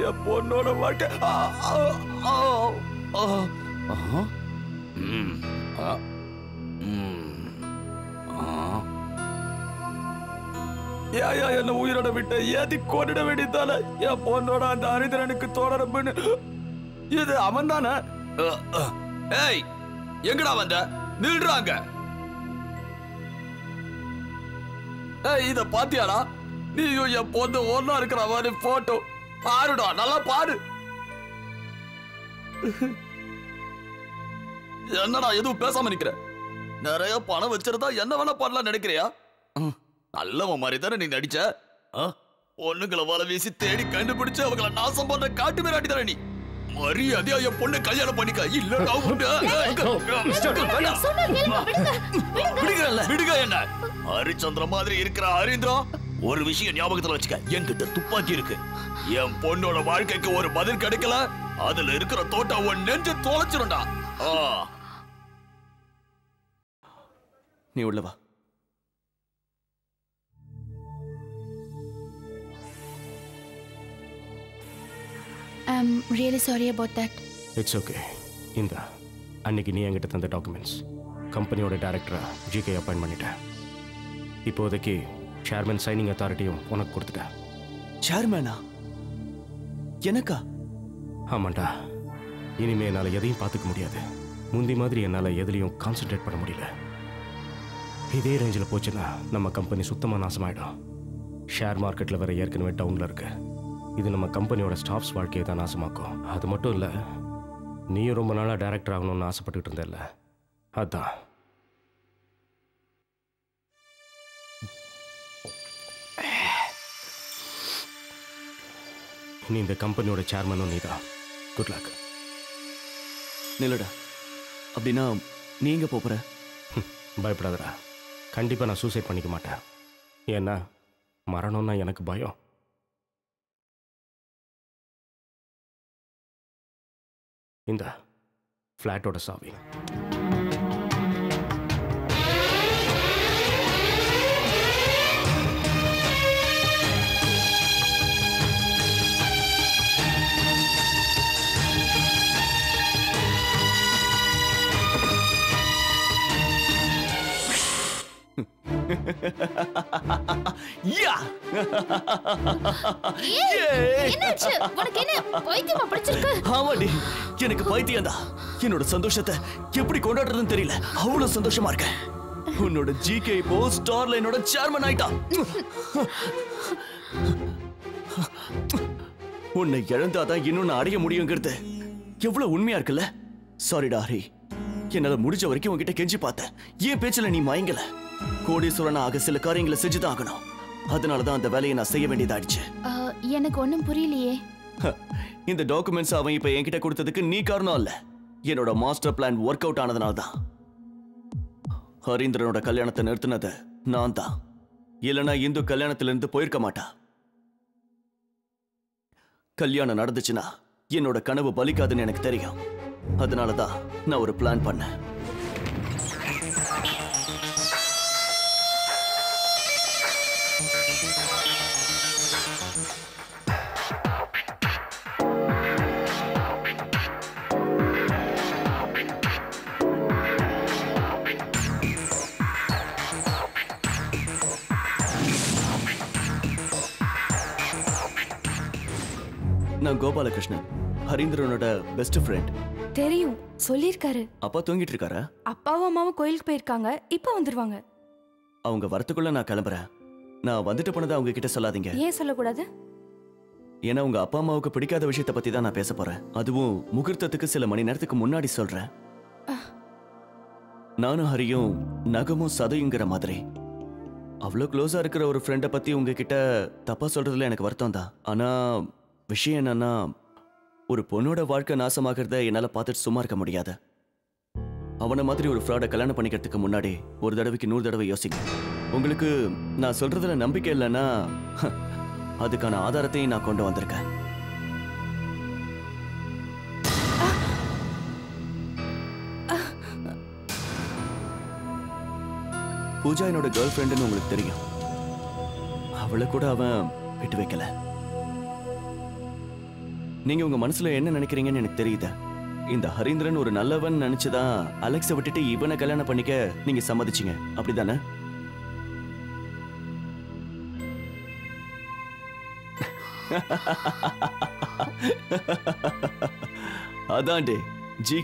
என் பொண்ணோட வாழ்க்கை. என்ன உயிரோட விட்ட ஏதி கொண்டுட வேண்டியதால என் பொண்ணோட அந்த ஹரிந்திரனுக்கு தொடர்புன்னு. இது அவன் தானே? ஏய், எங்கடா வந்த? நில்றாங்க. இத பாத்தியாடா? நீயும் என் பொண்ணு ஒன்னா இருக்கிற மாதிரி போட்டோ பாருடா, நல்லா பாரு. என்னடா எதுவும் பேசாம நிக்கிற? நிறைய பணம் வச்சிருந்தா என்ன வேணா பண்ணலாம் நினைக்கிறியா? நல்லவன் மாதிரி தானே நீ நடிச்ச. பொண்ணுங்களை வலை வீசி தேடி கண்டுபிடிச்சு அவங்களை நாசம் பண்ற காட்டு மிராட்டி தானே நீ. மரியாதையா என் பொண்ணு கல்யாணம் பண்ணிக்க. இல்ல விடுங்க. என்ன ஹரிச்சந்திர மாதிரி இருக்கிற ஹரீந்திரா, ஒரு விஷயம் ஞாபகத்துல வச்சுக்க. என்கிட்ட துப்பாக்கி இருக்கு. என் பொண்ணோட வாழ்க்கைக்கு ஒரு பதில் கிடைக்கல, அதுல இருக்கிற தோட்டம் உன் நெஞ்சு தொலைச்சிரும்டா. நீ உள்ளவா. I'm really sorry about that. It's okay. இந்த அன்னைக்கு நீ என்கிட்ட தந்த டாக்குமெண்ட்ஸ் கம்பெனியோட டைரக்டரா ஜிகே அப்பாயிண்ட் பண்ணிட்டேன். இப்போதைக்கு சேர்மன் சைனிங் அத்தாரிட்டியும் உனக்கு கொடுத்துட்டேன். சேர்மனா? எனக்கா? ஆமாண்டா. இனிமே என்னால் எதையும் பார்த்துக்க முடியாது. முந்தி மாதிரி என்னால் எதுலையும் கான்சென்ட்ரேட் பண்ண முடியல. இதே ரேஞ்சில் போச்சுன்னா நம்ம கம்பெனி சுத்தமாக நாசமாயிடும். ஷேர் மார்க்கெட்டில் வேற ஏற்கனவே டவுனில் இருக்கு. இது நம்ம கம்பெனியோட ஸ்டாஃப்ஸ் வாழ்க்கையை தான் நாசமாக்கும். அது மட்டும் இல்லை, நீயும் ரொம்ப நாளாக டைரக்டர் ஆகணும்னு ஆசைப்பட்டுக்கிட்டு இருந்தல, அதான். நீ இந்த கம்பெனியோட சேர்மனும் நீதான். Good luck. நில்லடா. அப்படின்னா நீ எங்க போற? பயப்படாதடா. கண்டிப்பாக நான் சூசைட் பண்ணிக்க மாட்டேன். ஏன்னா மரணம்னா எனக்கு பயம். இந்த ஃப்ளாட்டோட சாவி. எனக்கு பைத்தியம் தான். என்னோட சந்தோஷத்தை எப்படி கொண்டாடுறதுன்னு தெரியல. அவ்வளவு சந்தோஷமா இருக்கேன். உன்னோட ஜிகே இப்போ ஸ்டார்ல என்னோட சேர்மன் ஆயிட்டான். உன்னை இழந்தாதான் இன்னும் நான் அடைய முடியுங்கிறது எவ்வளவு உண்மையா இருக்குல்ல. சாரிடா ஹரி, என்னால முடிஞ்ச வரைக்கும் உன்கிட்ட கெஞ்சி பார்த்தேன். ஏன் பேச்சுல நீ மயங்கல. கோடீஸ்வரனா ஆக சில காரியங்களை செஞ்சுதான் ஆகணும். அதனாலதான் அந்த வேலையை நான் செய்ய வேண்டியதாயிடுச்சு. எனக்கு ஒன்னும் புரியலையே. இந்த டாக்குமெண்ட்ஸ் அவன் இப்ப என்கிட்ட கொடுத்ததுக்கு நீ காரணம் இல்ல. என்னோட மாஸ்டர் பிளான் ஒர்க் அவுட் ஆனதுனால தான். ஹரீந்திரனோட கல்யாணத்தை நிறுத்தினது நான் தான். இல்லைன்னா இந்து கல்யாணத்திலிருந்து போயிருக்க மாட்டா. கல்யாணம் நடந்துச்சுன்னா என்னோட கனவு பலிக்காதுன்னு எனக்கு தெரியும். அதனாலதான் நான் ஒரு பிளான் பண்ணேன். நான் கோபாலகிருஷ்ணன், ஹரீந்திரனோட பெஸ்ட் ஃப்ரெண்ட். தெரியும், சொல்லிருக்காரு. அப்பா தூங்கிட்டு இருக்காரா? அப்பாவும் அம்மாவும் கோயிலுக்கு போயிருக்காங்க, இப்ப வந்துருவாங்க. அவங்க வரத்துக்குள்ள நான் கிளம்புறேன். நான் வந்துட்டு போனதை அவங்க கிட்ட சொல்லாதீங்க. ஏன் சொல்லக்கூடாது? ஏன்னா உங்க அப்பா அம்மாவுக்கு பிடிக்காத விஷயத்தை பத்தி தான் நான் பேச போறேன். அதுவும் முகூர்த்தத்துக்கு சில மணி நேரத்துக்கு முன்னாடி சொல்றேன். நானும் ஹரியும் நகமும் சதையுங்கிற மாதிரி. அவ்வளோ க்ளோஸா இருக்கிற ஒரு ஃப்ரெண்டை பத்தி உங்ககிட்ட தப்பா சொல்றதுல எனக்கு வருத்தம் தான். ஆனா விஷயம் என்னன்னா, ஒரு பொண்ணோட வாழ்க்கை நாசமாகிறத என்னால பார்த்துட்டு சும்மா இருக்க முடியாது. அவனை மாதிரி ஒரு ஃப்ராடை கல்யாணம் பண்ணிக்கிறதுக்கு முன்னாடி ஒரு தடவைக்கு 100 தடவை யோசிங்க. உங்களுக்கு நான் சொல்றதுல நம்பிக்கை இல்லைன்னா அதுக்கான ஆதாரத்தையும் நான் கொண்டு வந்திருக்கேன். பூஜா என்னோட கேர்ள் ஃப்ரெண்டுன்னு உங்களுக்கு தெரியும். அவளை கூட அவன் விட்டு வைக்கல. நீங்க உங்க மனசுல என்ன நினைக்கிறீங்கன்னு எனக்கு தெரியுது. இந்த ஹரீந்திரன் ஒரு நல்லவன் நினைச்சுதான் அலெக்ஸை விட்டுட்டு இவனை கல்யாணம் பண்ணிக்க நீங்க சம்மதிச்சீங்க, அப்படிதானே? அதான்டே ஜி